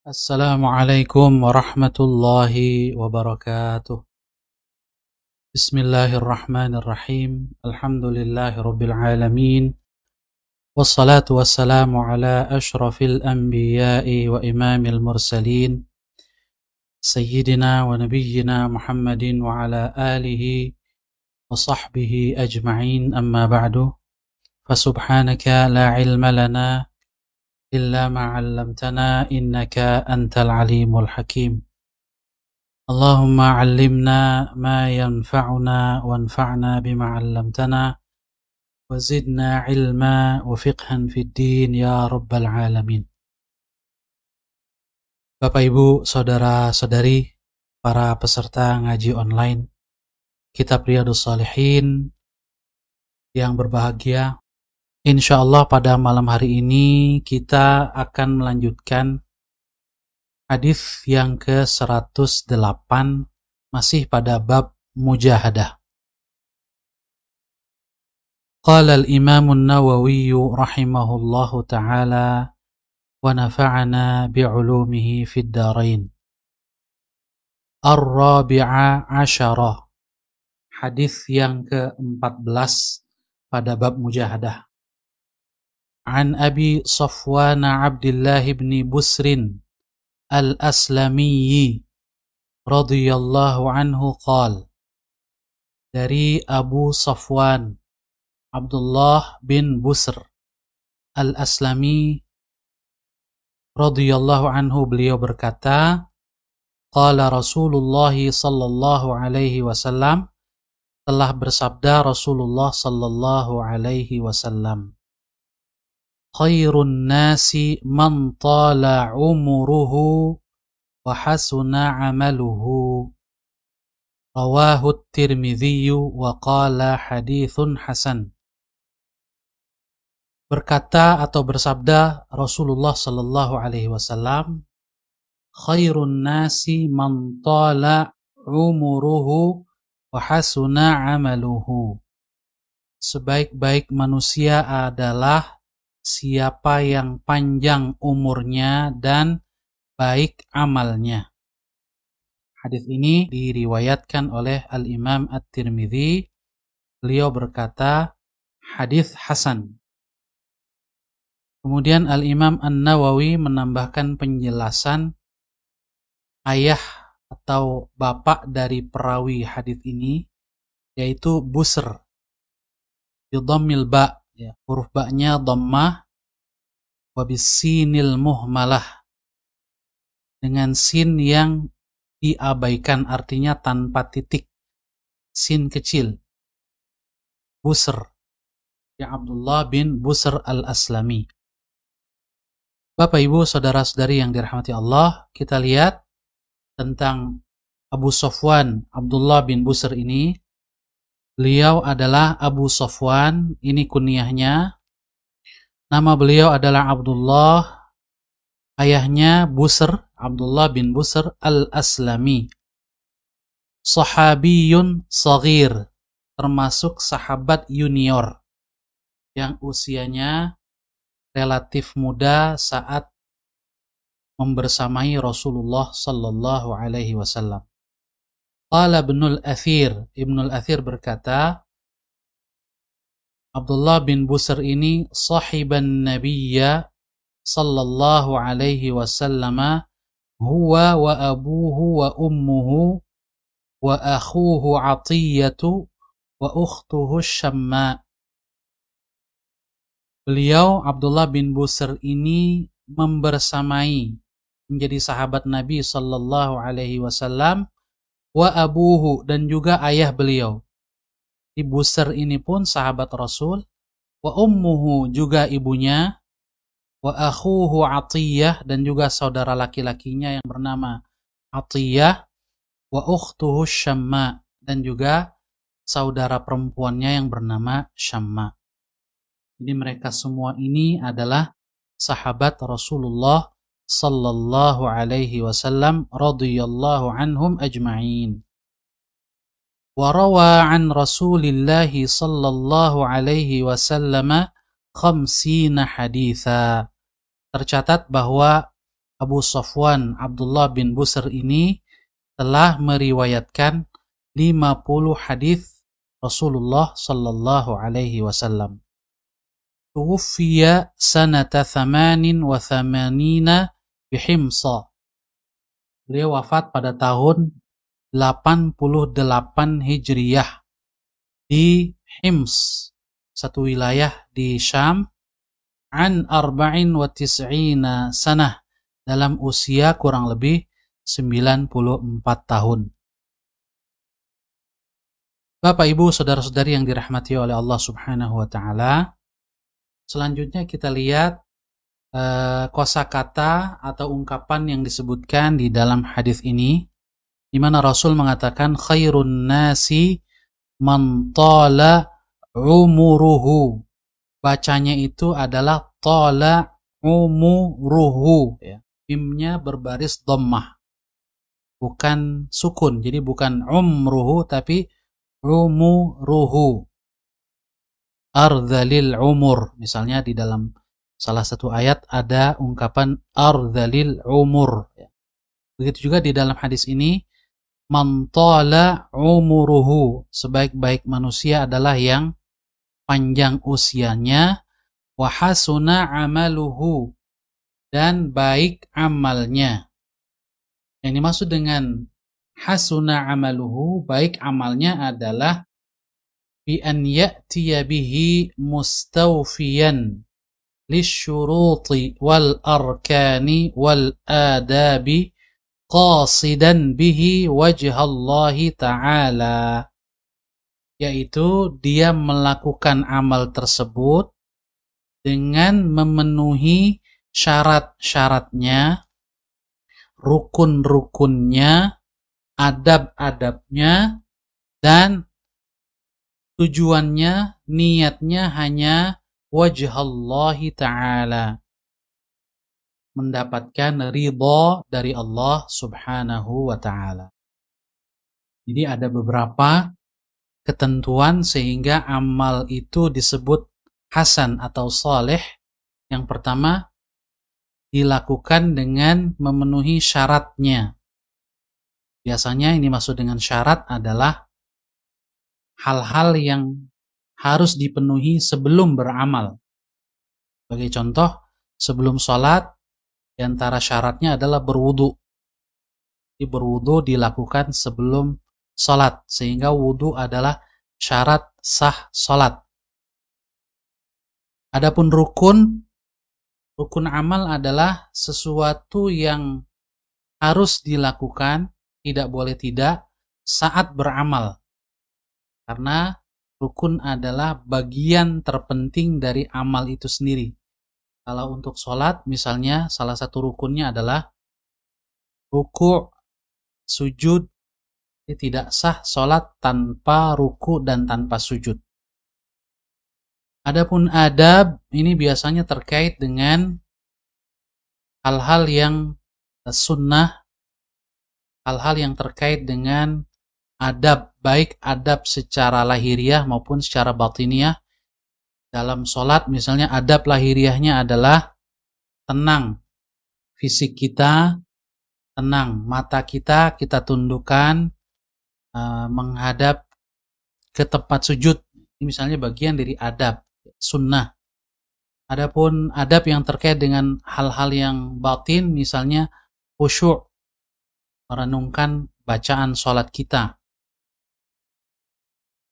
Assalamualaikum warahmatullahi wabarakatuh. Bismillahirrahmanirrahim. Alhamdulillahi rabbil alamin. Wassalatu wassalamu ala ashrafil anbiya'i wa imamil mursalin. Sayyidina wa nabiyyina Muhammadin wa ala alihi wa sahbihi ajma'in, amma ba'du. Fasubhanaka la ilma lana إلا ما علمتنا إنك أنت العليم الحكيم. اللهم علمنا ما ينفعنا وانفعنا بما علمتنا وزدنا علما وفقها في الدين يا رب العالمين. Bapak Ibu, saudara-saudari, para peserta ngaji online Kitab Riyadhus Shalihin yang berbahagia, InsyaAllah pada malam hari ini kita akan melanjutkan hadis yang ke-108 masih pada bab mujahadah. Qala al-Imam an-Nawawi rahimahullahu ta'ala wa nafa'ana bi'ulumihi fid darain. Ar-Rabi'a Asyarah, hadis yang ke-14 pada bab mujahadah. An Abi Safwan Abdullah bin Busrin al-Aslami radhiyallahu anhu qala, dari Abu Safwan Abdullah bin Busr al-Aslami radhiyallahu anhu, beliau berkata, qala Rasulullah sallallahu alaihi wasallam, telah bersabda Rasulullah sallallahu alaihi wasallam, khairun nasi man tala umuruhu wa hasuna amaluhu, rawahu at-Tirmidzi wa qala hadithun hasan. Berkata atau bersabda Rasulullah sallallahu alaihi wasallam, khairun nasi man tala umuruhu wa hasuna amaluhu, sebaik-baik manusia adalah siapa yang panjang umurnya dan baik amalnya. Hadis ini diriwayatkan oleh Al-Imam At-Tirmidzi. Beliau berkata hadis hasan. Kemudian Al-Imam An-Nawawi menambahkan penjelasan ayah atau bapak dari perawi hadis ini, yaitu Busr bidhammil ba', ya, huruf ba-nya dhammah, wa bisinil muhmalah, dengan sin yang diabaikan, artinya tanpa titik, sin kecil. Busr, ya, Abdullah bin Busr al-Aslami. Bapak Ibu, saudara-saudari yang dirahmati Allah, kita lihat tentang Abu Safwan Abdullah bin Busr ini. Beliau adalah Abu Safwan, ini kunyahnya. Nama beliau adalah Abdullah, ayahnya Busr, Abdullah bin Busr al-Aslami. Sahabiyun saghir, termasuk sahabat junior yang usianya relatif muda saat membersamai Rasulullah sallallahu alaihi wasallam. Qala Ibnul Athir, Ibnul Athir berkata, Abdullah bin Busr ini sahiban nabiyya sallallahu alaihi wasallam, huwa wa abuhu wa ummuhu wa akhuhu Atiyatu wa ukhtuhu Syamma. Beliau Abdullah bin Busr ini membersamai, menjadi sahabat Nabi sallallahu alaihi wasallam, wa abuhu, dan juga ayah beliau. Di Busr ini pun sahabat Rasul, wa ummuhu, juga ibunya, wa akhuhu Atiyah, dan juga saudara laki-lakinya yang bernama Atiyah, wa ukhtuhu Syamma, dan juga saudara perempuannya yang bernama Syamma. Jadi mereka semua ini adalah sahabat Rasulullah sallallahu alaihi wasallam radhiyallahu anhum ajma'in. Wa rawa an Rasulillah sallallahu alaihi wasallam 50 haditha. Tercatat bahwa Abu Safwan Abdullah bin Busr ini telah meriwayatkan 50 hadis Rasulullah sallallahu alaihi wasallam. Tuwfiya sanata 88 bihimsa. Beliau wafat pada tahun 88 Hijriyah di Hims, satu wilayah di Syam, an 94 sanah, dalam usia kurang lebih 94 tahun. Bapak, Ibu, saudara-saudari yang dirahmati oleh Allah Subhanahu wa taala, selanjutnya kita lihat kosakata atau ungkapan yang disebutkan di dalam hadis ini, di mana Rasul mengatakan khairun nasi man tala umuruhu. Bacanya itu adalah tala umuruhu, ya. Mimnya berbaris dhammah, bukan sukun. Jadi bukan umruhu tapi umuruhu. Ardhalil umur, misalnya di dalam salah satu ayat ada ungkapan ardhalil umur, ya. Begitu juga di dalam hadis ini, man tala umuruhu, sebaik-baik manusia adalah yang panjang usianya, wa hasuna amaluhu, dan baik amalnya. Yang dimaksud dengan hasuna amaluhu, baik amalnya, adalah bi an ya'tiya bihi mustawfiyan lisyuruti wal arkani wal adabi qasidan bihi wajhallahi ta'ala, yaitu dia melakukan amal tersebut dengan memenuhi syarat-syaratnya, rukun-rukunnya, adab-adabnya, dan tujuannya, niatnya hanya wajhallahi ta'ala, mendapatkan ridha dari Allah Subhanahu wa ta'ala. Jadi ada beberapa ketentuan sehingga amal itu disebut hasan atau saleh. Yang pertama, dilakukan dengan memenuhi syaratnya. Biasanya yang dimaksud dengan syarat adalah hal-hal yang harus dipenuhi sebelum beramal. Sebagai contoh, sebelum sholat, di antara syaratnya adalah berwudu. Jadi berwudu dilakukan sebelum sholat, sehingga wudu adalah syarat sah sholat. Adapun rukun amal adalah sesuatu yang harus dilakukan, tidak boleh tidak, saat beramal. Karena rukun adalah bagian terpenting dari amal itu sendiri. Kalau untuk sholat, misalnya salah satu rukunnya adalah ruku', sujud. Tidak sah sholat tanpa ruku' dan tanpa sujud. Adapun adab, ini biasanya terkait dengan hal-hal yang sunnah, hal-hal yang terkait dengan adab, baik adab secara lahiriah maupun secara batiniah. Dalam sholat misalnya adab lahiriahnya adalah tenang, fisik kita tenang, mata kita tundukkan menghadap ke tempat sujud. Ini misalnya bagian dari adab sunnah. Adapun adab yang terkait dengan hal-hal yang batin, misalnya khusyuk, merenungkan bacaan sholat kita.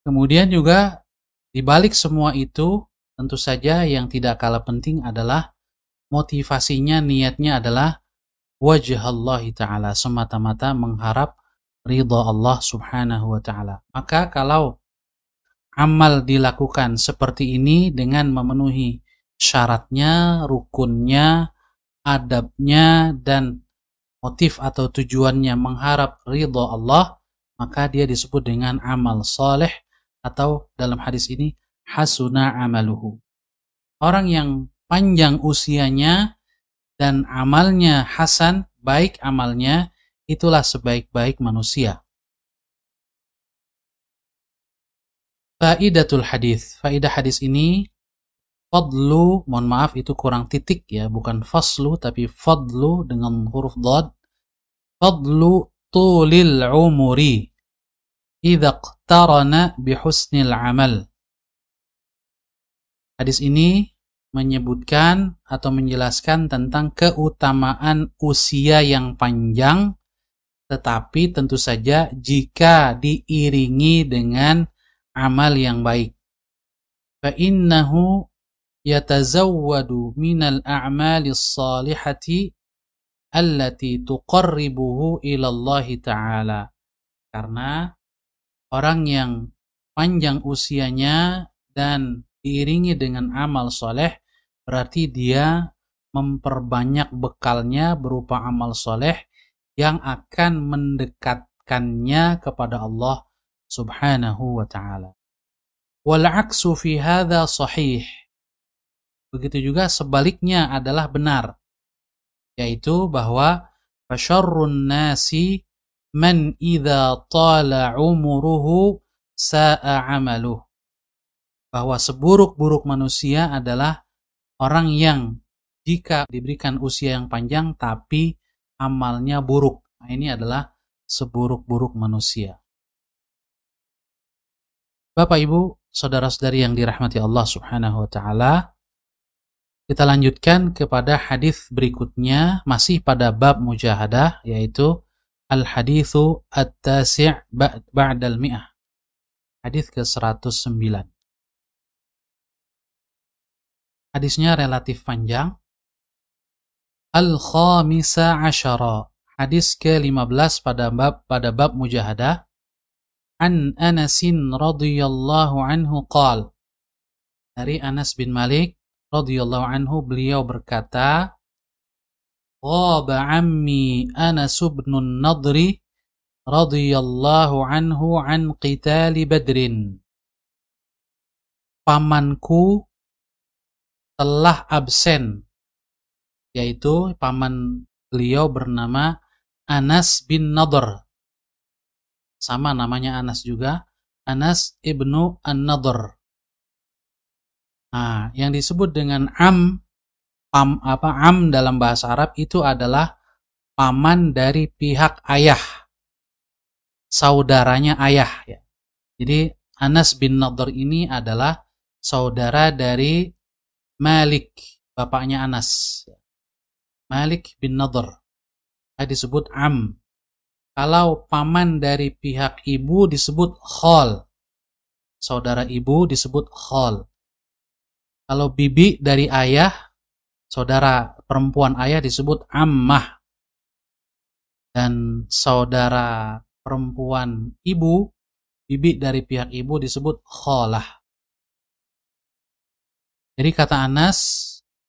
Kemudian juga di balik semua itu, tentu saja yang tidak kalah penting adalah motivasinya, niatnya adalah wajhallahi ta'ala, semata-mata mengharap ridha Allah Subhanahu wa ta'ala. Maka kalau amal dilakukan seperti ini dengan memenuhi syaratnya, rukunnya, adabnya, dan motif atau tujuannya mengharap ridha Allah, maka dia disebut dengan amal saleh, atau dalam hadis ini hasuna amaluhu. Orang yang panjang usianya dan amalnya hasan, baik amalnya, itulah sebaik-baik manusia. Faidatul hadis. Faidah hadis ini Fadlu, mohon maaf itu kurang titik ya, bukan faslu tapi fadlu dengan huruf dhad. Fadlu tulil umuri idza iqtarana bihusnil amal. Hadis ini menyebutkan atau menjelaskan tentang keutamaan usia yang panjang, tetapi tentu saja jika diiringi dengan amal yang baik. Fa innahu yatazawwadu minal a'malis salihati allati tuqarribuhu ilallahi ta'ala. Karena orang yang panjang usianya dan diiringi dengan amal soleh, berarti dia memperbanyak bekalnya berupa amal soleh yang akan mendekatkannya kepada Allah subhanahu wa ta'ala. Wal'aksu fi hadha sahih. Begitu juga sebaliknya adalah benar, yaitu bahwa fasyarrun nasi man idza tala umuruhu sa'a amaluh. Bahwa seburuk-buruk manusia adalah orang yang jika diberikan usia yang panjang tapi amalnya buruk. Nah, ini adalah seburuk-buruk manusia. Bapak Ibu, saudara-saudari yang dirahmati Allah Subhanahu wa taala, kita lanjutkan kepada hadis berikutnya, masih pada bab mujahadah, yaitu al-haditsu at-tasi' ba'dal mi'ah. Hadis ke-109. Hadisnya relatif panjang. Al-khamisa asyara. Hadis ke-15 pada bab mujahadah. An Anasin radhiyallahu anhu qala. Dari Anas bin Malik radhiyallahu anhu, beliau berkata, Ghaba ammi Anas bin Nadri radhiyallahu anhu an qitali Badrin. Pamanku telah absen, yaitu paman beliau bernama Anas bin Nadr. Sama namanya Anas juga, Anas ibnu An-Nadr. Nah, yang disebut dengan am dalam bahasa Arab itu adalah paman dari pihak ayah, saudaranya ayah ya. Jadi Anas bin Nadr ini adalah saudara dari Malik, bapaknya Anas. Malik bin Nadr. Disebut am. Kalau paman dari pihak ibu disebut khal. Saudara ibu disebut khal. Kalau bibi dari ayah, saudara perempuan ayah disebut ammah. Dan saudara perempuan ibu, bibi dari pihak ibu disebut khalah. Jadi kata Anas,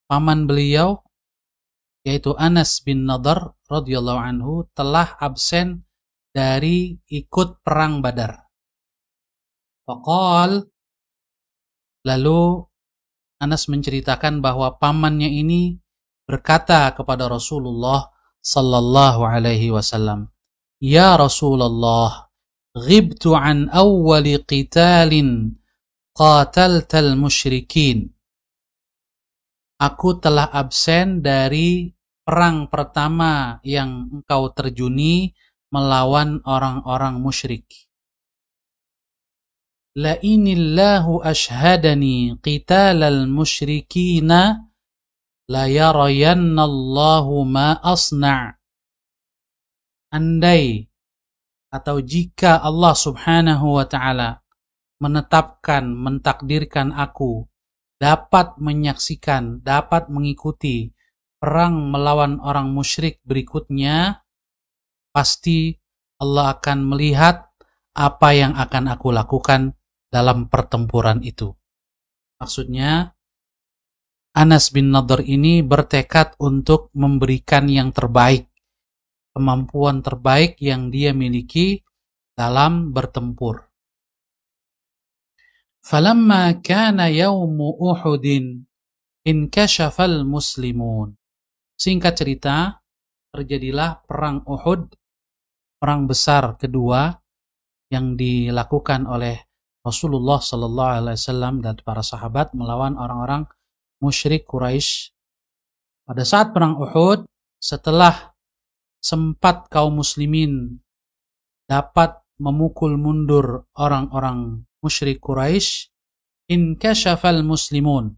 paman beliau, yaitu Anas bin Nadr radhiyallahu anhu, telah absen dari ikut perang Badar. Faqal, lalu Anas menceritakan bahwa pamannya ini berkata kepada Rasulullah sallallahu alaihi wasallam, "Ya Rasulullah, ghibtu an awwali qitalin qataltal musyrikin." Aku telah absen dari perang pertama yang engkau terjuni melawan orang-orang musyrik. La inillahu ashhadani qitalal musyrikina la yarayannallahu ma asna'. Andai atau jika Allah subhanahu wa ta'ala menetapkan, mentakdirkan aku dapat menyaksikan, dapat mengikuti perang melawan orang musyrik berikutnya, pasti Allah akan melihat apa yang akan aku lakukan dalam pertempuran itu. Maksudnya, Anas bin Nadr ini bertekad untuk memberikan yang terbaik, kemampuan terbaik yang dia miliki dalam bertempur. Falamma kana yawmu Uhudin inkashafal muslimun. Singkat cerita, terjadilah perang Uhud, perang besar kedua yang dilakukan oleh Rasulullah sallallahu alaihi wasallam dan para sahabat melawan orang-orang musyrik Quraisy. Pada saat perang Uhud, setelah sempat kaum muslimin dapat memukul mundur orang-orang musyrik Quraisy, inkashafal muslimun.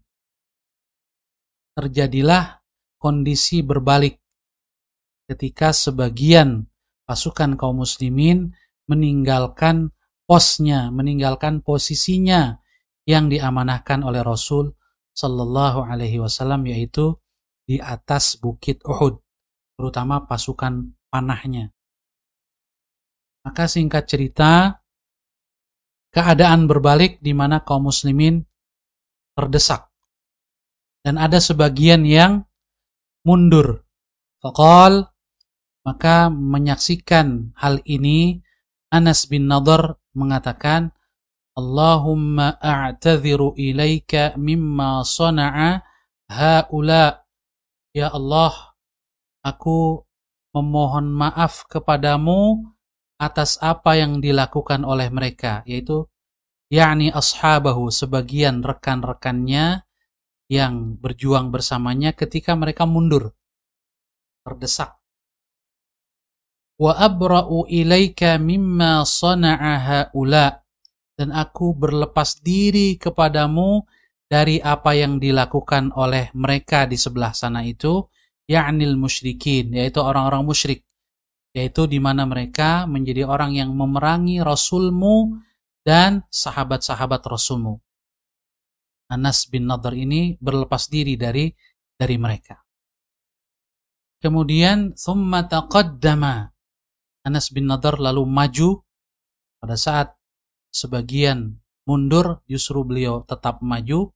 Terjadilah kondisi berbalik ketika sebagian pasukan kaum muslimin meninggalkan posnya, meninggalkan posisinya yang diamanahkan oleh Rasul sallallahu alaihi wasallam, yaitu di atas bukit Uhud, terutama pasukan panahnya. Maka singkat cerita, keadaan berbalik di mana kaum muslimin terdesak dan ada sebagian yang mundur. Faqal, maka menyaksikan hal ini Anas bin Nadhr mengatakan, Allahumma a'tadhiru ilaika mimma sana'a haula. Ya Allah, aku memohon maaf kepadamu atas apa yang dilakukan oleh mereka, yaitu yakni ashabahu, sebagian rekan-rekannya yang berjuang bersamanya ketika mereka mundur, terdesak. Wa abra'u ilaika mimma sana'a haula, dan aku berlepas diri kepadamu dari apa yang dilakukan oleh mereka di sebelah sana itu, ya'nil musyrikin, yaitu orang-orang musyrik, yaitu di mana mereka menjadi orang yang memerangi Rasulmu dan sahabat-sahabat Rasulmu. Anas bin Nadhr ini berlepas diri dari mereka. Kemudian thumma taqaddama, Anas bin Nadhr lalu maju. Pada saat sebagian mundur, justru beliau tetap maju.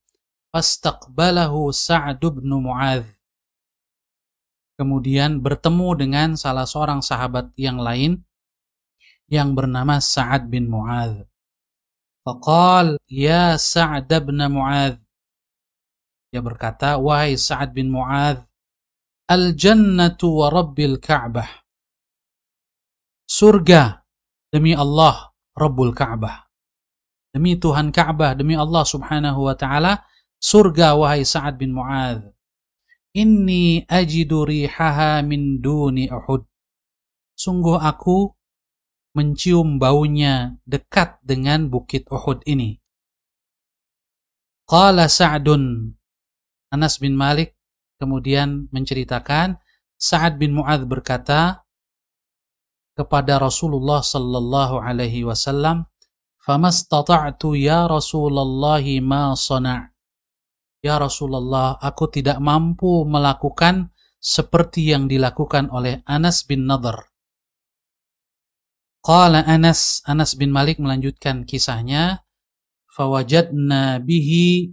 Fastaqbalahu Sa'd bin Mu'adz, kemudian bertemu dengan salah seorang sahabat yang lain yang bernama Sa'ad bin Mu'adz. Faqal, ya Sa'd bin Mu'adz, dia berkata, wahai Sa'ad bin Mu'adz, al-jannatu wa rabbil Ka'bah, surga demi Allah Rabbul Ka'bah, demi Tuhan Ka'bah, demi Allah subhanahu wa ta'ala, surga wahai Sa'ad bin Mu'adz. Inni ajidu rihaha min duni Uhud, sungguh aku mencium baunya dekat dengan bukit Uhud ini. Qala Sa'dun, Anas bin Malik kemudian menceritakan, Sa'ad bin Mu'adz berkata kepada Rasulullah sallallahu alaihi wasallam, famastata'tu ya Rasulullah ma sana'. Ya Rasulullah, aku tidak mampu melakukan seperti yang dilakukan oleh Anas bin Nadhr. Qala Anas bin Malik melanjutkan kisahnya, fawajadna bihi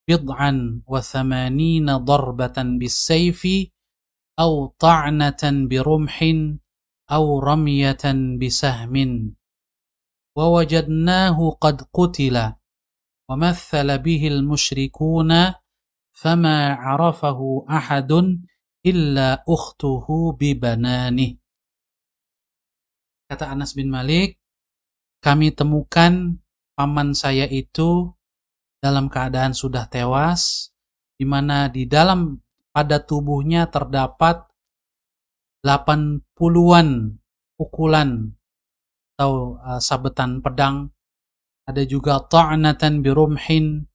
bid'an wa thamanina darbatan bis-sayfi aw ta'natan birumhin aw ramyatan bisahmin wa wajadnahu qad qutila wa mathala bihi al-musyrikuna fama 'arafahu ahadun illa ukhtuhu bibananih. Kata Anas bin Malik, kami temukan paman saya itu dalam keadaan sudah tewas, di mana di dalam pada tubuhnya terdapat 80-an pukulan atau sabetan pedang. Ada juga ta'natan birumhin,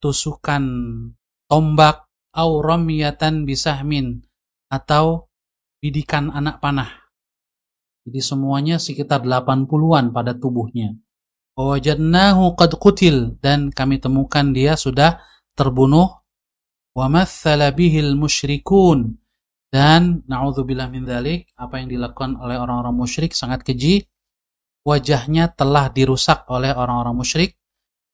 tusukan tombak, au ramyatan bisahmin, atau bidikan anak panah. Jadi semuanya sekitar 80-an pada tubuhnya. Wajadnahu qad qutil, dan kami temukan dia sudah terbunuh. Wa mathala bihil musyrikun, dan na'udzubillah min dzalik, apa yang dilakukan oleh orang-orang musyrik sangat keji. Wajahnya telah dirusak oleh orang-orang musyrik.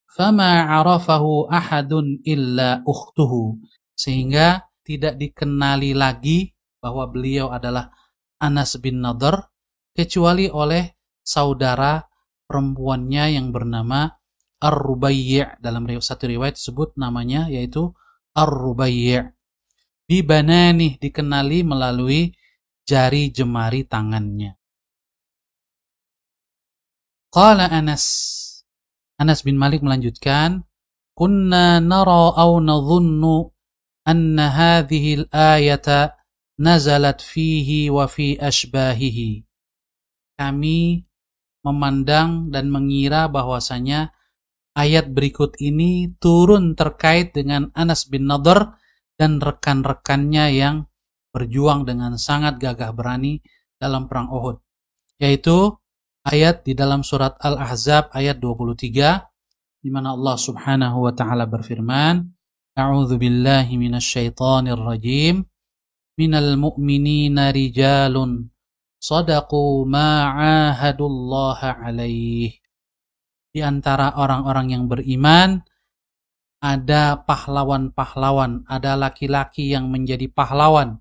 Fama 'arafahu ahadun illa ukhtuhu, sehingga tidak dikenali lagi bahwa beliau adalah Anas bin Nadhr kecuali oleh saudara perempuannya yang bernama Ar-Rubayyi'. Dalam satu riwayat disebut namanya yaitu Ar-Rubayyi'. Bibananih, dikenali melalui jari jemari tangannya. Qala Anas bin Malik melanjutkan, kunna nara aw nadhunnu anna hadhihi al-ayata nazalat fihi wa fi ashbahihi. Kami memandang dan mengira bahwasanya ayat berikut ini turun terkait dengan Anas bin Nadhr dan rekan-rekannya yang berjuang dengan sangat gagah berani dalam perang Uhud. Yaitu ayat di dalam surat Al-Ahzab ayat 23 di mana Allah Subhanahu wa taala berfirman, A'udzu billahi minasyaitonir rajim. Minal mu'minina rijalun sadaqu ma 'ahadullaha alaih. Di antara orang-orang yang beriman ada pahlawan-pahlawan, ada laki-laki yang menjadi pahlawan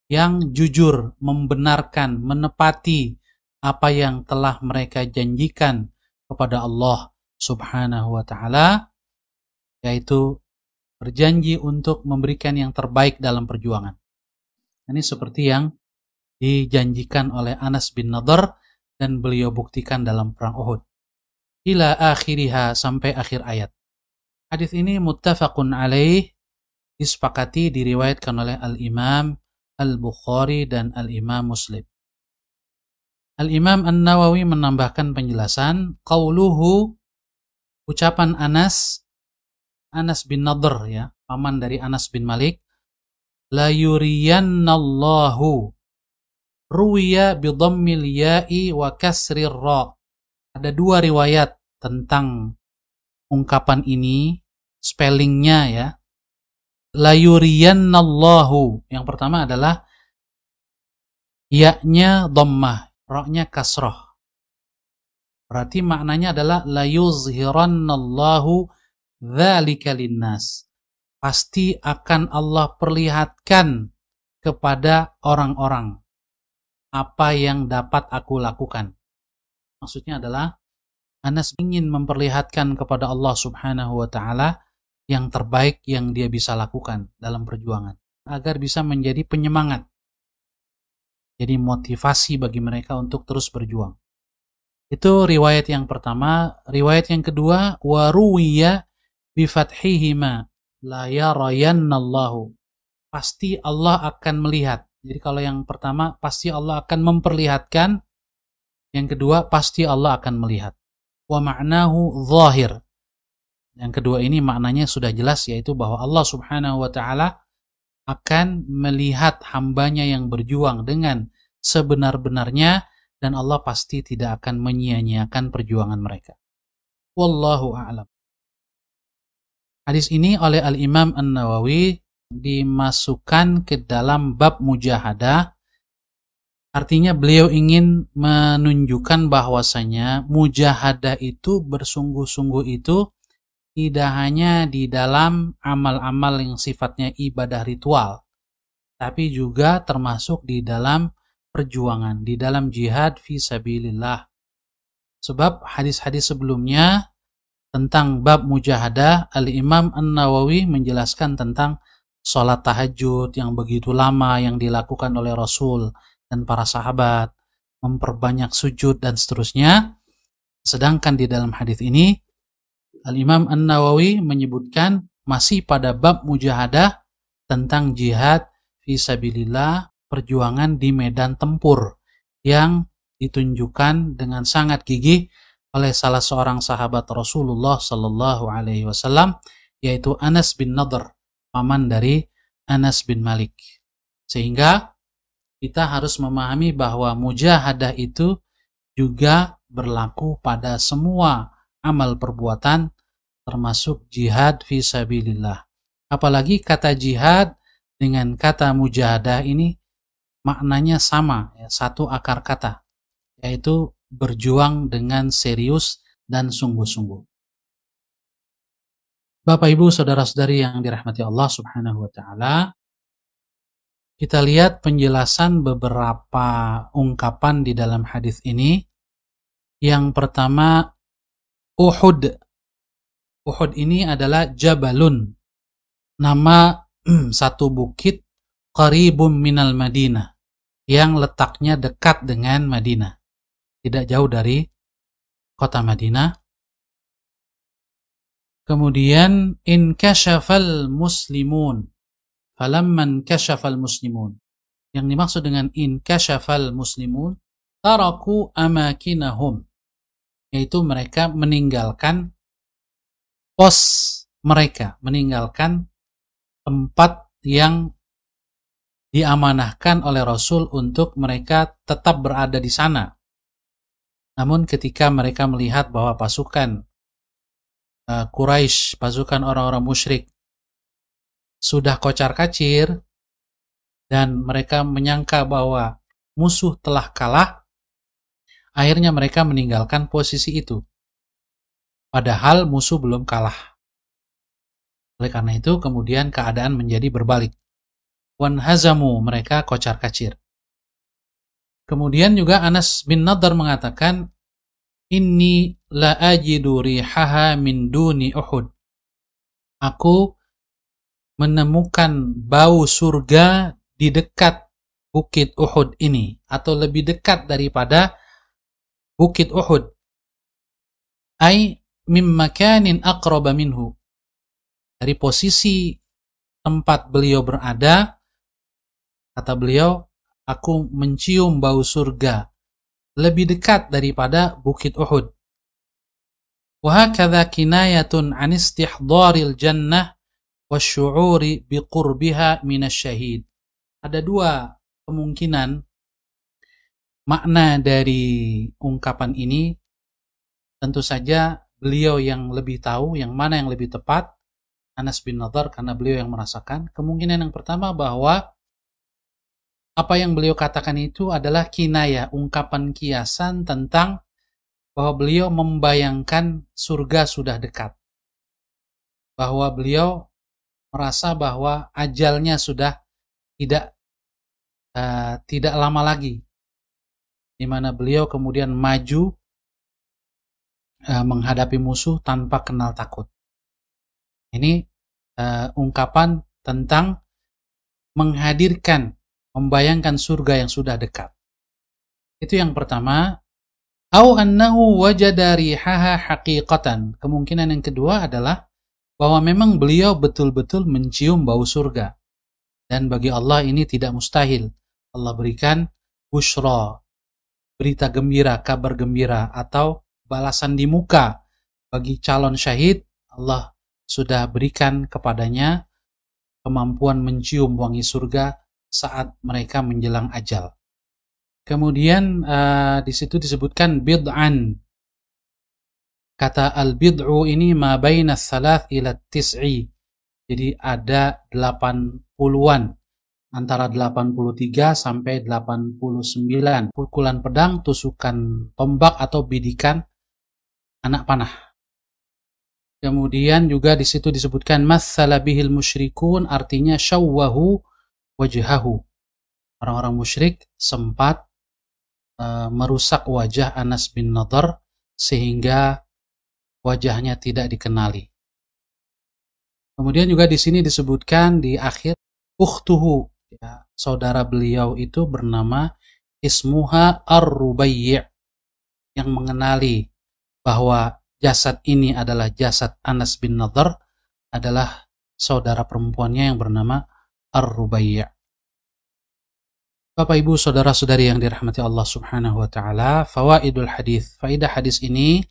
yang jujur, membenarkan, menepati apa yang telah mereka janjikan kepada Allah Subhanahu wa taala, yaitu berjanji untuk memberikan yang terbaik dalam perjuangan. Ini seperti yang dijanjikan oleh Anas bin Nadhr dan beliau buktikan dalam perang Uhud. Ila akhiriha, sampai akhir ayat. Hadis ini muttafaqun alaih, disepakati, diriwayatkan oleh Al-Imam Al-Bukhari dan Al-Imam Muslim. Al-Imam An-Nawawi menambahkan penjelasan, qauluhu, ucapan Anas bin Nadhr, ya, paman dari Anas bin Malik, la yuriyannallahu, ruwiya bidhammil ya'i wa kasrir ra. Ada dua riwayat tentang ungkapan ini, spellingnya ya. La yuriyannallahu. Yang pertama adalah ya-nya dhammah, ra-nya kasrah. Berarti maknanya adalah la yuzhirannallahu dzalika linnas. Pasti akan Allah perlihatkan kepada orang-orang apa yang dapat aku lakukan. Maksudnya adalah Anas ingin memperlihatkan kepada Allah Subhanahu wa taala yang terbaik yang dia bisa lakukan dalam perjuangan, agar bisa menjadi penyemangat. Jadi motivasi bagi mereka untuk terus berjuang. Itu riwayat yang pertama. Riwayat yang kedua, wa ruwiya bi fathihima la yarayannallahu. Pasti Allah akan melihat. Jadi kalau yang pertama pasti Allah akan memperlihatkan, yang kedua pasti Allah akan melihat. Wa ma'nahu zahir. Yang kedua ini maknanya sudah jelas, yaitu bahwa Allah Subhanahu wa taala akan melihat hambanya yang berjuang dengan sebenar-benarnya, dan Allah pasti tidak akan menyia-nyiakan perjuangan mereka. Wallahu a'lam. Hadis ini oleh Al-Imam An-Nawawi dimasukkan ke dalam bab mujahadah. Artinya beliau ingin menunjukkan bahwasanya mujahadah itu, bersungguh-sungguh itu tidak hanya di dalam amal-amal yang sifatnya ibadah ritual, tapi juga termasuk di dalam perjuangan, di dalam jihad fi sabilillah. Sebab hadis-hadis sebelumnya tentang bab mujahadah, Al-Imam An-Nawawi menjelaskan tentang sholat tahajud yang begitu lama yang dilakukan oleh Rasul dan para sahabat, memperbanyak sujud dan seterusnya. Sedangkan di dalam hadis ini Al-Imam An-Nawawi menyebutkan masih pada bab mujahadah tentang jihad fi sabilillah, perjuangan di medan tempur yang ditunjukkan dengan sangat gigih oleh salah seorang sahabat Rasulullah sallallahu alaihi wasallam, yaitu Anas bin Nadhr, paman dari Anas bin Malik. Sehingga kita harus memahami bahwa mujahadah itu juga berlaku pada semua amal perbuatan, termasuk jihad fi sabilillah. Apalagi kata jihad dengan kata mujahadah ini maknanya sama, ya, satu akar kata, yaitu berjuang dengan serius dan sungguh-sungguh. Bapak Ibu saudara-saudari yang dirahmati Allah Subhanahu wa taala, kita lihat penjelasan beberapa ungkapan di dalam hadis ini. Yang pertama, Uhud. Uhud ini adalah Jabalun, nama satu bukit qaribum minal Madinah, yang letaknya dekat dengan Madinah, tidak jauh dari kota Madinah. Kemudian inkashafal muslimun. Falamman kashafal muslimun. Yang dimaksud dengan inkashafal muslimun, taraku amakinahum, yaitu mereka meninggalkan pos mereka, meninggalkan tempat yang diamanahkan oleh Rasul untuk mereka tetap berada di sana. Namun ketika mereka melihat bahwa pasukan Quraisy, pasukan orang-orang musyrik sudah kocar-kacir dan mereka menyangka bahwa musuh telah kalah, akhirnya mereka meninggalkan posisi itu. Padahal musuh belum kalah. Oleh karena itu kemudian keadaan menjadi berbalik. Wanhazamu, mereka kocar-kacir. Kemudian juga Anas bin Nadhr mengatakan, inni la ajidu rihaha min duni Uhud. Aku menemukan bau surga di dekat bukit Uhud ini, atau lebih dekat daripada bukit Uhud. Ai mim makanin aqraba minhu. Dari posisi tempat beliau berada, kata beliau, aku mencium bau surga lebih dekat daripada bukit Uhud. Wa hakadha kinayatun an istihdharil jannah wasyu'uri biqurbiha minasyahid. Ada dua kemungkinan makna dari ungkapan ini. Tentu saja beliau yang lebih tahu yang mana yang lebih tepat, Anas bin Nadhr, karena beliau yang merasakan. Kemungkinan yang pertama bahwa apa yang beliau katakan itu adalah kinayah, ungkapan kiasan tentang bahwa beliau membayangkan surga sudah dekat. Bahwa beliau merasa bahwa ajalnya sudah tidak lama lagi, di mana beliau kemudian maju menghadapi musuh tanpa kenal takut. Ini ungkapan tentang menghadirkan, membayangkan surga yang sudah dekat. Itu yang pertama. Au annahu wajada rihaha haqiqatan. Kemungkinan yang kedua adalah bahwa memang beliau betul-betul mencium bau surga. Dan bagi Allah ini tidak mustahil. Allah berikan busyra, berita gembira, kabar gembira, atau balasan di muka bagi calon syahid. Allah sudah berikan kepadanya kemampuan mencium wangi surga saat mereka menjelang ajal. Kemudian di situ disebutkan bid'an. Kata al-bid'u ini ma baina tsalath ila tis'i. Jadi ada 80-an, antara 83 sampai 89 pukulan pedang, tusukan tombak atau bidikan anak panah. Kemudian juga di situ disebutkan matsala bihil musyrikun, artinya syawwahu wajhahu. Orang-orang musyrik sempat merusak wajah Anas bin Nadhr sehingga wajahnya tidak dikenali. Kemudian juga di sini disebutkan di akhir ukhtuhu, ya, saudara beliau itu bernama ismuha Ar-Rubayyi', yang mengenali bahwa jasad ini adalah jasad Anas bin Nadhr adalah saudara perempuannya yang bernama Ar-Rubayyi'. Bapak Ibu saudara-saudari yang dirahmati Allah Subhanahu wa taala, fawaidul hadis. Faidah hadis ini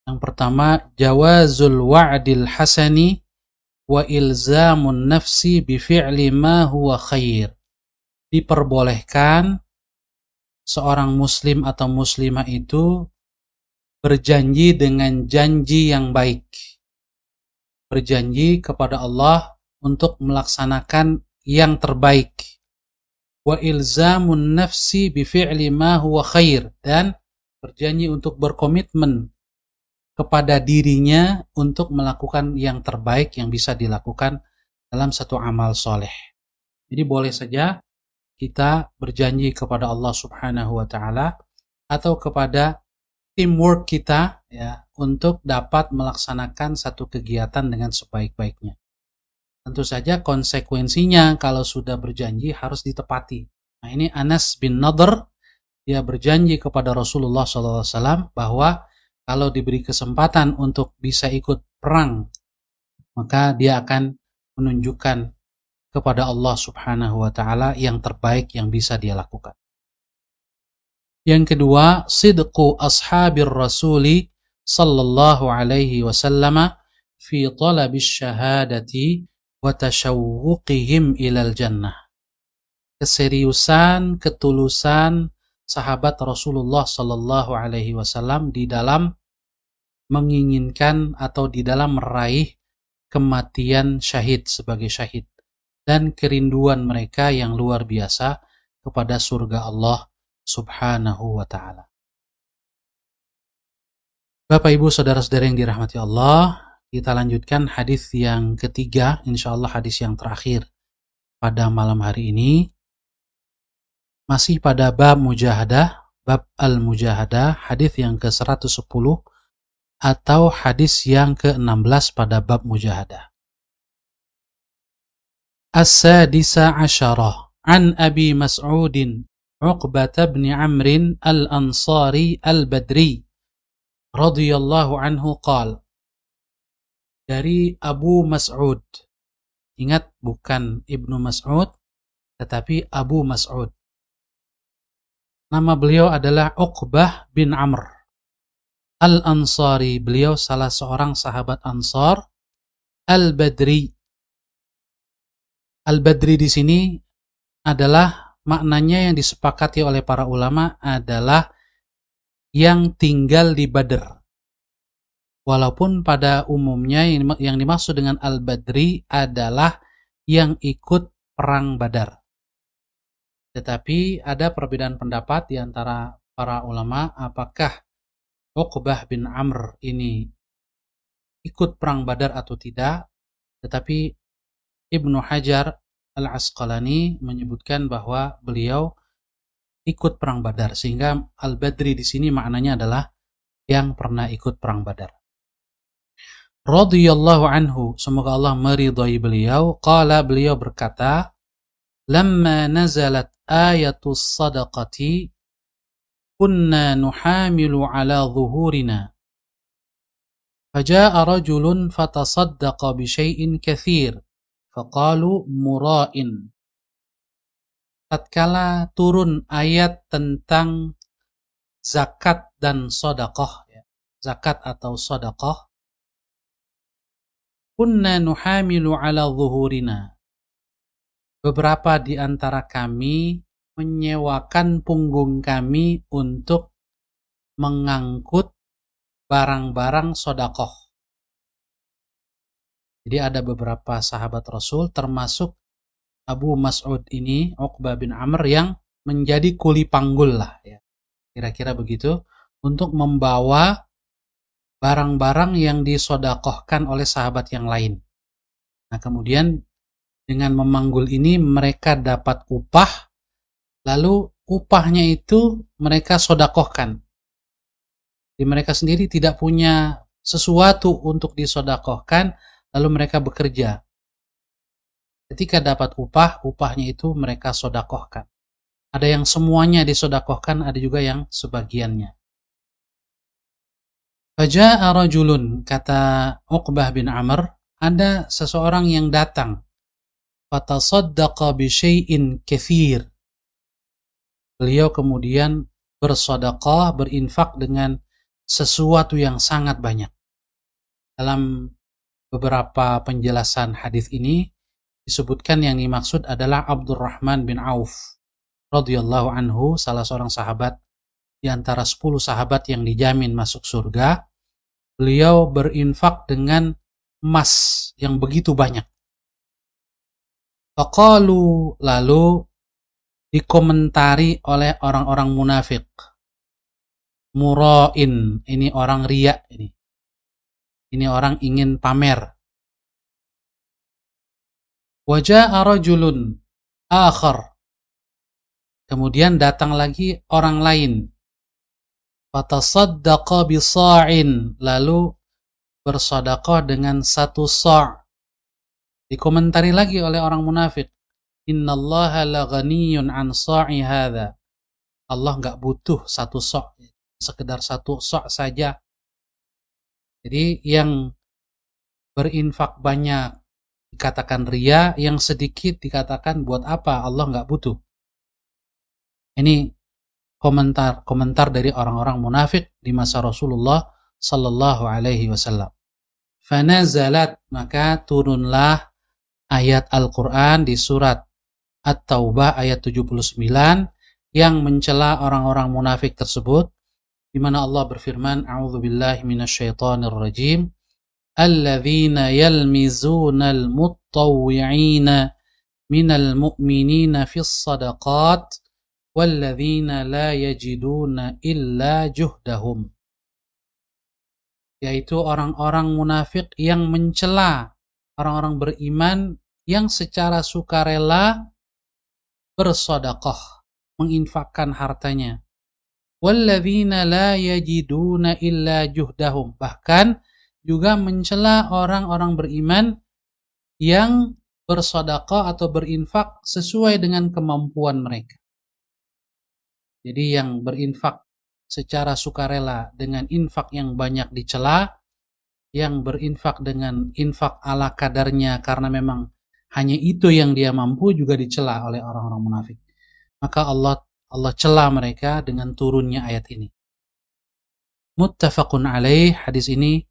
yang pertama, jawazul wa'dil hasani wa ilzamun nafsi bi fi'li ma huwa khair. Diperbolehkan seorang muslim atau muslimah itu berjanji dengan janji yang baik. Berjanji kepada Allah untuk melaksanakan yang terbaik. Wa ilzamun nafsi bi fi'li ma huwa khair, dan berjanji untuk berkomitmen kepada dirinya untuk melakukan yang terbaik yang bisa dilakukan dalam satu amal soleh. Jadi boleh saja kita berjanji kepada Allah Subhanahu wa taala atau kepada teamwork kita, ya, untuk dapat melaksanakan satu kegiatan dengan sebaik-baiknya. Tentu saja konsekuensinya kalau sudah berjanji harus ditepati. Nah, ini Anas bin Nadhr, dia berjanji kepada Rasulullah SAW bahwa kalau diberi kesempatan untuk bisa ikut perang, maka dia akan menunjukkan kepada Allah Subhanahu wa taala yang terbaik yang bisa dia lakukan. Yang kedua, sidqu ashabir rasuli sallallahu alaihi wasallam fi talabis syahadati wa tashawwuqihim ilal jannah. Keseriusan, ketulusan sahabat Rasulullah sallallahu alaihi wasallam di dalam menginginkan atau di dalam meraih kematian syahid sebagai syahid, dan kerinduan mereka yang luar biasa kepada surga Allah Subhanahu wa ta'ala. Bapak Ibu saudara-saudara yang dirahmati Allah, kita lanjutkan hadis yang ketiga, insyaallah hadis yang terakhir pada malam hari ini. Masih pada bab mujahadah, bab al-mujahadah, hadis yang ke-110 atau hadis yang ke-16 pada bab mujahadah. As-sadisa asyarah an Abi Mas'udin Uqbah bin Amr al-Ansari al-Badri radhiyallahu anhu qala, dari Abu Mas'ud. Ingat, bukan Ibnu Mas'ud, tetapi Abu Mas'ud. Nama beliau adalah Uqbah bin Amr al-Ansari. Beliau salah seorang sahabat Ansar. Al-Badri. Al-Badri di sini adalah maknanya yang disepakati oleh para ulama adalah yang tinggal di Badr. Walaupun pada umumnya yang dimaksud dengan Al-Badri adalah yang ikut perang Badar. Tetapi ada perbedaan pendapat di antara para ulama apakah Uqbah bin Amr ini ikut perang Badar atau tidak. Tetapi Ibnu Hajar Al-Asqalani menyebutkan bahwa beliau ikut perang Badar, sehingga Al-Badri di sini maknanya adalah yang pernah ikut perang Badar. Radhiyallahu anhu, semoga Allah meridhai beliau. Qala, beliau berkata, lamma nazalat ayatus sadaqati kunna nuhamilu ala zuhurina faja'a rajulun fatasaddaqa bi syai'in katsir faqalu mura'in. Tatkala turun ayat tentang zakat dan sedekah, zakat atau sedekah, kunna nuhamilu ala zuhurina, beberapa di antara kami menyewakan punggung kami untuk mengangkut barang-barang sedekah. Jadi ada beberapa sahabat Rasul termasuk Abu Mas'ud ini, Uqbah bin Amr, yang menjadi kuli panggul lah, ya. Kira-kira begitu, untuk membawa barang-barang yang disedekahkan oleh sahabat yang lain. Nah, kemudian dengan memanggul ini mereka dapat upah, lalu upahnya itu mereka sedekahkan. Jadi mereka sendiri tidak punya sesuatu untuk disedekahkan, lalu mereka bekerja. Ketika dapat upah, upahnya itu mereka sedekahkan. Ada yang semuanya disedekahkan, ada juga yang sebagiannya. Faja'a rajulun, kata Uqbah bin Amr, ada seseorang yang datang. Fatasaddaqa bi syai'in katsir. Beliau kemudian bersedekah, berinfak dengan sesuatu yang sangat banyak. Dalam beberapa penjelasan hadis ini disebutkan yang dimaksud adalah Abdurrahman bin Auf radhiyallahu anhu, salah seorang sahabat di antara 10 sahabat yang dijamin masuk surga. Beliau berinfak dengan emas yang begitu banyak. Faqalu, lalu dikomentari oleh orang-orang munafik. Mura'in, ini orang riya ini. Ini orang ingin pamer. Waja'a rajulun akhar. Kemudian datang lagi orang lain. Fatasaddaqa bisa'in, lalu bersedekah dengan 1 sa'. Dikomentari lagi oleh orang munafik. Innallaha laghaniyun an sa'i hadza. Allah enggak butuh 1 sa', sekedar 1 sa' saja. Jadi yang berinfak banyak dikatakan ria, yang sedikit dikatakan buat apa, Allah nggak butuh. Ini komentar dari orang-orang munafik di masa Rasulullah sallallahu alaihi wasallam. Fanazalat, maka turunlah ayat Al-Qur'an di surat At-Taubah ayat 79 yang mencela orang-orang munafik tersebut, di mana Allah berfirman, a'udzubillahi minasyaitonir rajim, alladzina yalmizunal muttawwi'ina minal mu'minina fis sadaqat walladzina la yajiduna illa juhdahum. Yaitu orang-orang munafik yang mencela orang-orang beriman yang secara sukarela bersedekah, menginfakkan hartanya. Walladzina la yajiduna illa juhdahum, bahkan juga mencela orang-orang beriman yang bersedekah atau berinfak sesuai dengan kemampuan mereka. Jadi yang berinfak secara sukarela dengan infak yang banyak dicela, yang berinfak dengan infak ala kadarnya karena memang hanya itu yang dia mampu juga dicela oleh orang-orang munafik. Maka Allah cela mereka dengan turunnya ayat ini. Muttafaqun alaih, hadis ini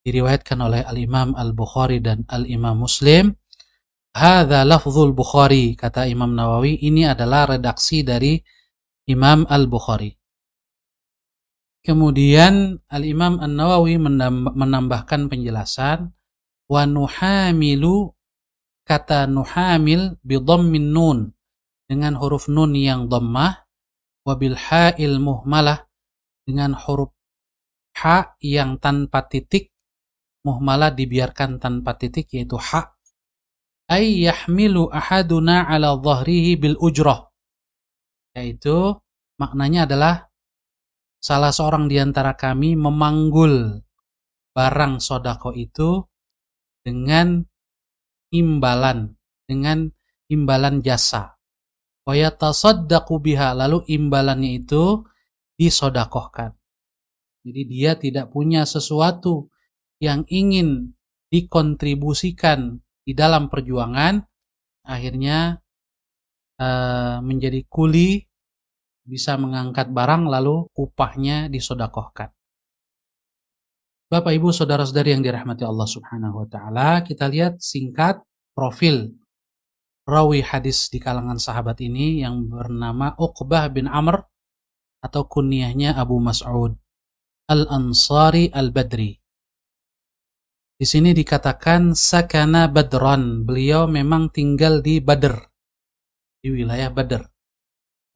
diriwayatkan oleh Al-Imam Al-Bukhari dan Al-Imam Muslim. Hadza lafzul Bukhari, kata Imam Nawawi, ini adalah redaksi dari Imam Al-Bukhari. Kemudian Al-Imam An-Nawawi menambahkan penjelasan, wa nuhamilu, kata nuhamil bidhammin nun, dengan huruf nun yang dhammah, wa bil ha'il muhmalah, dengan huruf ha yang tanpa titik, muhmalah dibiarkan tanpa titik, yaitu ha, ay yahmilu ahaduna ala dhahrihi bil ujrah, yaitu maknanya adalah salah seorang di antara kami memanggul barang sodako itu dengan imbalan jasa. Wa yatasaddaqu biha, lalu imbalannya itu disodakohkan. Jadi dia tidak punya sesuatu yang ingin dikontribusikan di dalam perjuangan, akhirnya menjadi kuli, bisa mengangkat barang lalu upahnya disodakohkan. Bapak Ibu saudara-saudari yang dirahmati Allah Subhanahu wa taala, kita lihat singkat profil rawi hadis di kalangan sahabat ini yang bernama Uqbah bin Amr atau kunyahnya Abu Mas'ud Al-Ansari Al-Badri. Di sini dikatakan sakana Badran, beliau memang tinggal di Badr, di wilayah Badr.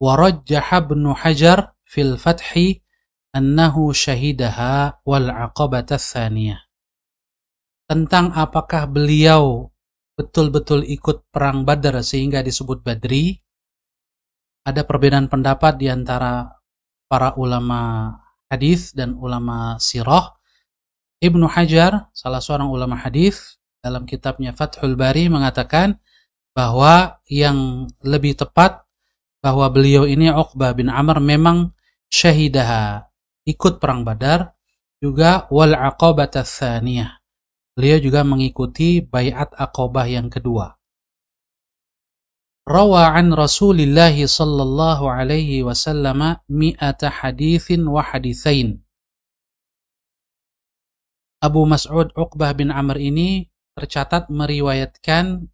Warajjaha Ibnu Hajar fil Fathi annahu syahidaha wal aqabata tsaniyah. Tentang apakah beliau betul-betul ikut perang Badar sehingga disebut Badri, ada perbedaan pendapat di antara para ulama hadis dan ulama sirah. Ibnu Hajar, salah seorang ulama hadis, dalam kitabnya Fathul Bari mengatakan bahwa yang lebih tepat bahwa beliau ini Uqbah bin Amr memang syahidaha, ikut perang Badar, juga wal aqabata tsaniyah, beliau juga mengikuti baiat Aqabah yang kedua. Rawa an Rasulillah sallallahu alaihi wasallam mi'ata haditsin wa haditsain. Abu Mas'ud Uqbah bin Amr ini tercatat meriwayatkan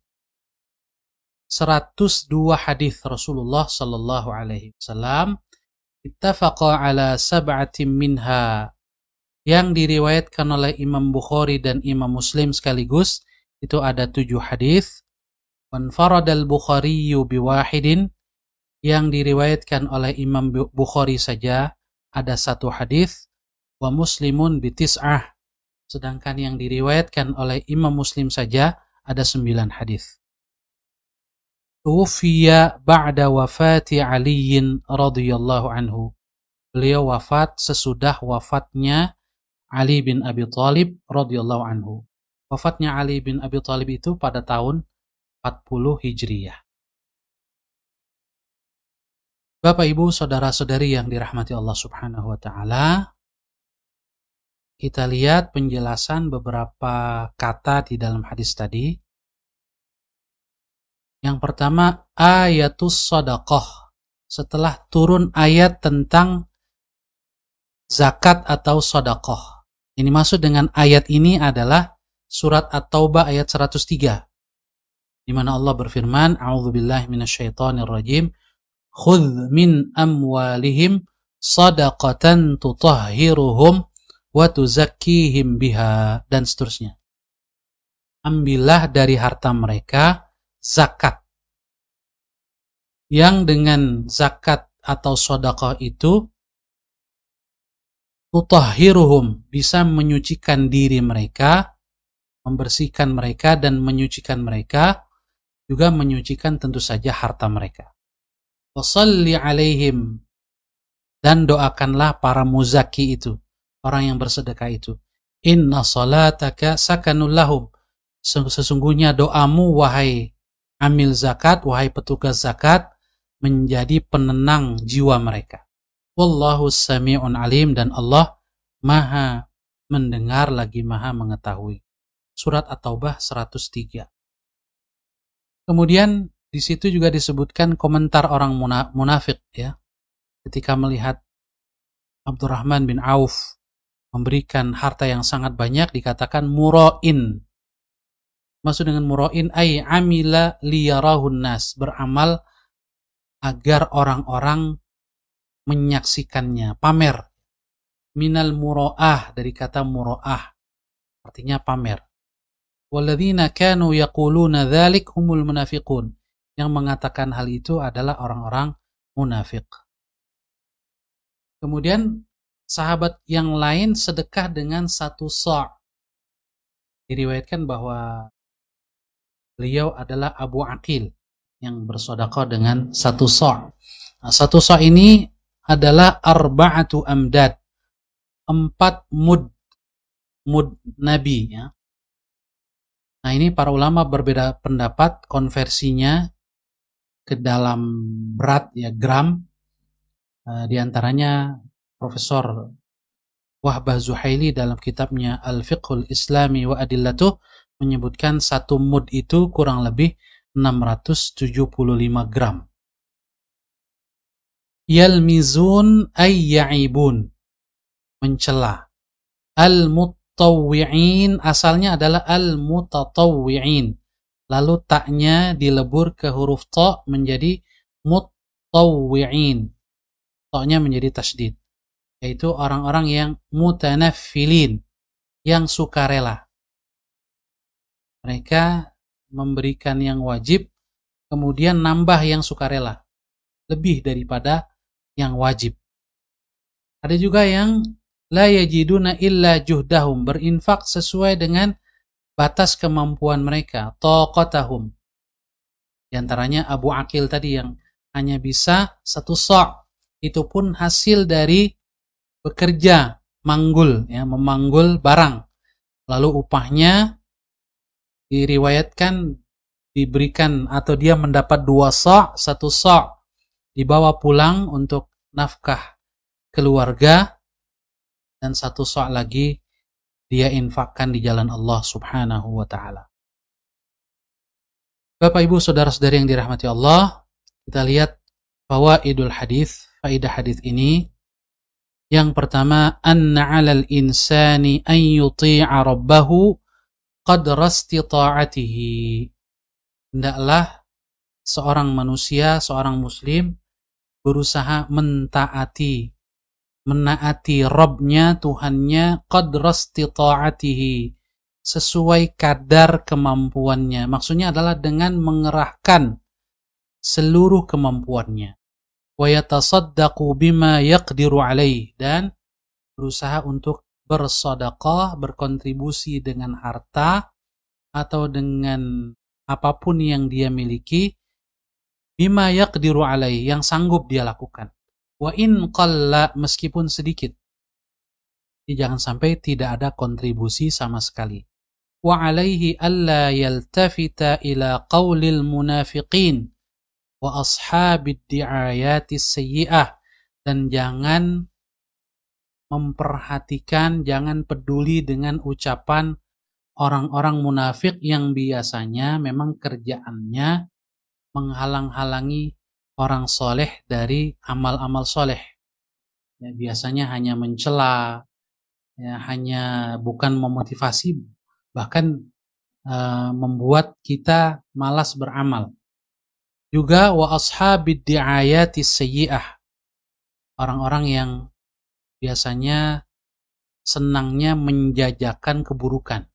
102 hadis Rasulullah sallallahu alaihi wasallam. Ittafaqa ala sab'atin minha, yang diriwayatkan oleh Imam Bukhari dan Imam Muslim sekaligus, itu ada 7 hadis. Wanfaradal Bukhari biwahidin, yang diriwayatkan oleh Imam Bukhari saja ada 1 hadis. Wa Muslimun bitis'ah, sedangkan yang diriwayatkan oleh Imam Muslim saja ada 9 hadis. Tuwfiya ba'da wafati Aliyin radhiyallahu anhu, beliau wafat sesudah wafatnya Ali bin Abi Thalib radhiyallahu anhu. Wafatnya Ali bin Abi Thalib itu pada tahun 40 Hijriyah. Bapak Ibu saudara-saudari yang dirahmati Allah Subhanahu wa taala, kita lihat penjelasan beberapa kata di dalam hadis tadi. Yang pertama, ayatus shadaqah. Setelah turun ayat tentang zakat atau shadaqah. Ini maksud dengan ayat ini adalah surat At-Taubah ayat 103. Di mana Allah berfirman, A'udzubillahi minasyaitonirrajim, khudh min amwalihim shadaqatan tutahhiruhum wa tuzakkihim biha, dan seterusnya. Ambillah dari harta mereka zakat, yang dengan zakat atau sedekah itu tutahhiruhum, bisa menyucikan diri mereka, membersihkan mereka dan menyucikan mereka, juga menyucikan tentu saja harta mereka. Wassalli alaihim, dan doakanlah para muzaki itu, orang yang bersedekah itu. Inna salataka sakanul lahum, sesungguhnya doamu wahai amil zakat, wahai petugas zakat, menjadi penenang jiwa mereka. Wallahu sami'un alim, dan Allah maha mendengar lagi maha mengetahui. Surat At-Taubah 103. Kemudian di situ juga disebutkan komentar orang munafik, ya. Ketika melihat Abdurrahman bin Auf memberikan harta yang sangat banyak, dikatakan mura'in. Maksud dengan mura'in ay amila liyarahun nas, beramal agar orang-orang menyaksikannya, pamer. Minal mura'ah, dari kata mura'ah, artinya pamer. Walladzina kanu yaquluna dzalik humul munafiqun, yang mengatakan hal itu adalah orang-orang munafik. Kemudian sahabat yang lain sedekah dengan 1 sa'. Diriwayatkan bahwa beliau adalah Abu Aqil yang bersedekah dengan 1 sa'. Nah, 1 sa' ini adalah arba'atu amdad, 4 mud Nabi, ya. Nah, ini para ulama berbeda pendapat konversinya ke dalam berat, ya, gram. Di antaranya Profesor Wahbah Zuhaili dalam kitabnya Al-Fiqhul Islami wa Adillatuh menyebutkan 1 mud itu kurang lebih 675 gram. Yalmizun ay ya'ibun, mencela. Al-mutawwi'in, asalnya adalah al-mutatawwi'in, lalu taknya dilebur ke huruf ta menjadi mutawwi'in, taknya menjadi tasydid, yaitu orang-orang yang mutanaffilin, yang sukarela. Mereka memberikan yang wajib, kemudian nambah yang sukarela, lebih daripada yang wajib. Ada juga yang la yajiduna illa juhdahum, berinfak sesuai dengan batas kemampuan mereka, taqatahum. Di antaranya Abu Aqil tadi yang hanya bisa 1 sa', itu pun hasil dari bekerja, manggul, ya, memanggul barang. Lalu upahnya diriwayatkan diberikan atau dia mendapat 2 sa', 1 sa' dibawa pulang untuk nafkah keluarga, dan 1 sa' lagi dia infakkan di jalan Allah Subhanahu wa ta'ala. Bapak Ibu saudara-saudari yang dirahmati Allah, kita lihat fawaidul hadis, faedah hadis ini. Yang pertama, anna 'alal insani an yuti'a rabbahu qadra istita'atihi. Hendaklah seorang manusia, seorang muslim berusaha menaati Rabbnya, Tuhannya, qadra istita'atihi, sesuai kadar kemampuannya. Maksudnya adalah dengan mengerahkan seluruh kemampuannya. Wa yatasaddaqu bima yaqdiru alaih, dan berusaha untuk bersedekah, berkontribusi dengan harta atau dengan apapun yang dia miliki, bima yaqdiru alaih, yang sanggup dia lakukan. Wa in qalla, meskipun sedikit. Jadi jangan sampai tidak ada kontribusi sama sekali. Wa alaihi alla yaltafita ila qaulil munafiqin wa ashabid di'ayatis sayyi'ah, dan jangan memperhatikan, jangan peduli dengan ucapan orang-orang munafik yang biasanya memang kerjaannya menghalang-halangi orang soleh dari amal-amal soleh. Ya, biasanya hanya mencela, ya, hanya bukan memotivasi, bahkan membuat kita malas beramal. Juga wa ashabid di'ayati sayyi'ah, orang-orang yang biasanya senangnya menjajakan keburukan.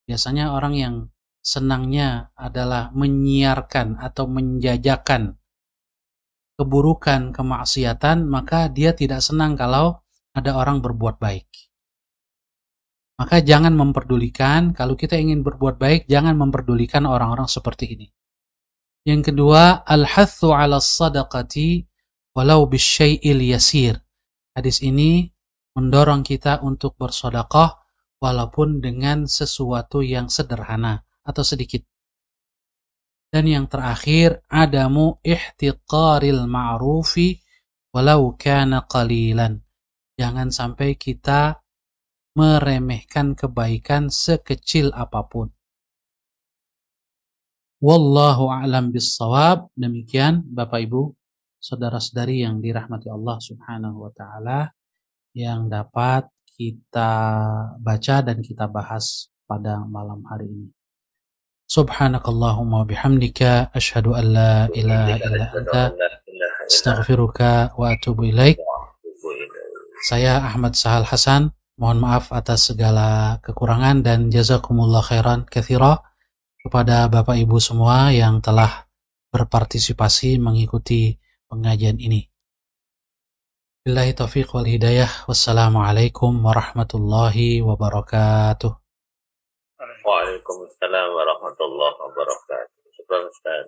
Biasanya orang yang senangnya adalah menyiarkan atau menjajakan keburukan, kemaksiatan, maka dia tidak senang kalau ada orang berbuat baik. Maka jangan memperdulikan, kalau kita ingin berbuat baik, jangan memperdulikan orang-orang seperti ini. Yang kedua, al-hathu 'ala sadaqati walau bisyai'il yasir. Hadis ini mendorong kita untuk bersedekah walaupun dengan sesuatu yang sederhana atau sedikit. Dan yang terakhir, adamu ihtiqaril ma'rufi walau kana qalilan. Jangan sampai kita meremehkan kebaikan sekecil apapun. Wallahu a'lam bissawab. Demikian Bapak Ibu, saudara-saudari yang dirahmati Allah Subhanahu wa taala, yang dapat kita baca dan kita bahas pada malam hari ini. Subhanakallahumma bihamdika asyhadu an la ilaha illa anta astaghfiruka wa atubu ilaik. Saya Ahmad Sahal Hasan, mohon maaf atas segala kekurangan dan jazakumullah khairan katsira kepada Bapak Ibu semua yang telah berpartisipasi mengikuti pengajian ini. Billahi taufiq wal hidayah. Wassalamualaikum warahmatullahi wabarakatuh. Waalaikumsalam warahmatullahi wabarakatuh. Syukran Ustaz.